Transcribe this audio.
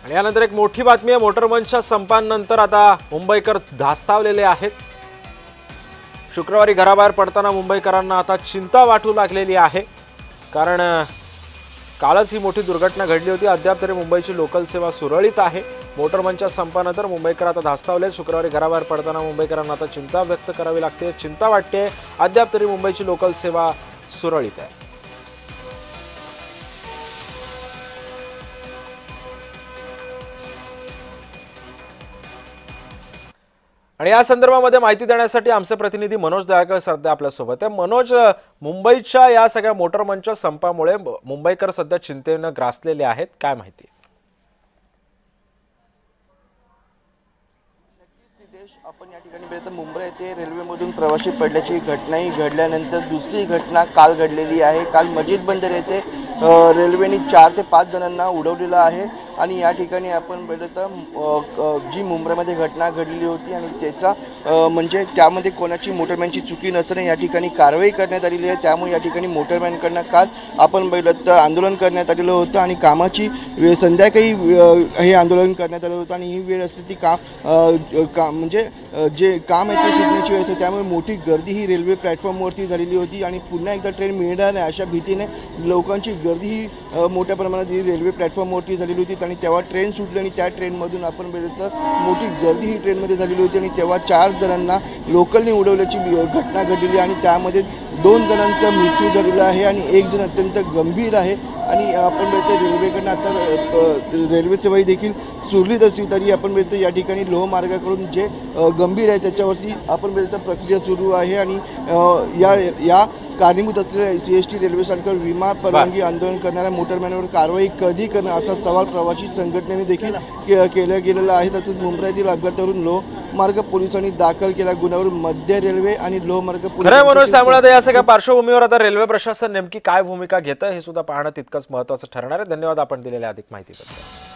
आणि यानंतर एक मोठी बातमी आहे। मोटरमनच्या संपानंतर आता मुंबईकर धास्तावलेले आहेत। शुक्रवारी घराबाहेर पडताना मुंबईकरांना आता चिंता वाटू लागलेली आहे, कारण कालच ही मोठी दुर्घटना घडली होती। अद्याप तरी मुंबईची लोकल सेवा सुरळीत आहे। मोटरमनच्या संपानंतर मुंबईकर आता धास्तावले। शुक्रवारी घराबाहेर पडताना मुंबईकरांना आता चिंता व्यक्त करावी लागते, चिंता वाटते। अद्याप तरी मुंबईची लोकल सेवा सुरळीत आहे। आणि या संदर्भामध्ये माहिती देण्यासाठी आमचे प्रतिनिधी मनोज दयाळकर सध्या आपल्या सोबत आहे। मनोज, मुंबईच्या या सगळ्या मोटरमनच्या संपामुळे मुंबईकर सध्या चिंतेने ग्रासलेले आहेत, काय माहिती? आपण या ठिकाणी पाहतो मुंबई येथे रेल्वेमधून प्रवासी पडल्याची घटनाही घडल्यानंतर दुसरी घटना काल घडलेली आहे। काल मस्जिद बंदर येथे रेल्वेने 4 ते 5 जणांना उडवलेलं आहे आणि या ठिकाणी आपण पाहिलं तर जी मुंबईमध्ये घटना घडलेली होती आणि त्याचा म्हणजे त्यामध्ये कोणाची मोटरमॅनची चुकी नसताना या ठिकाणी कारवाई करण्यात आलेली आहे। त्यामुळे या ठिकाणी मोटरमॅनकडनं काल आपण पाहिलं तर आंदोलन करण्यात आलेलं होतं आणि कामाची संध्याकाळी हे आंदोलन करण्यात आलं होतं आणि ही वेळ असते ती काम म्हणजे जे काम आहे ते सुटण्याची वेळ असते। त्यामुळे मोठी गर्दी ही रेल्वे प्लॅटफॉर्मवरती झालेली होती आणि पुन्हा एकदा ट्रेन मिळणार नाही अशा भीतीने लोकांची गर्दी ही मोठ्या प्रमाणात ही रेल्वे प्लॅटफॉर्मवरती झालेली होती आणि तेव्हा ट्रेन सुटली आणि त्या ट्रेनमधून आपण बघितलं तर मोठी गर्दी ही ट्रेनमध्ये झालेली होती आणि तेव्हा 4 जणांना लोकलने उडवल्याची घटना घडलेली आणि त्यामध्ये 2 जणांचा मृत्यू झालेला आहे आणि 1 जण अत्यंत गंभीर आहे। आणि आपण बघतो रेल्वेकडनं आता रेल्वे सेवाही देखील सुरळीत असली तरी आपण बघतो या ठिकाणी लोहमार्गाकडून जे गंभीर आहे त्याच्यावरती आपण बघतो प्रक्रिया सुरू आहे आणि या कारणीभूत असलेल्या CST रेल्वे स्थानकावर विमा परवानगी आंदोलन करणाऱ्या मोटरमॅनवर कारवाई कधी करणार असा सवाल प्रवासी संघटनेने देखील केला गेलेला आहे। तसंच मुंबईतील अपघातावरून लोहमार्ग पोलिसांनी दाखल केला गुन्ह्यावर मध्य रेल्वे आणि लोहमार्ग मनोज, त्यामुळे या सगळ्या पार्श्वभूमीवर आता रेल्वे प्रशासन नेमकी काय भूमिका घेतं हे सुद्धा पाहणं तितकंच महत्त्वाचं ठरणार आहे। धन्यवाद आपण दिलेल्या अधिक माहितीबद्दल।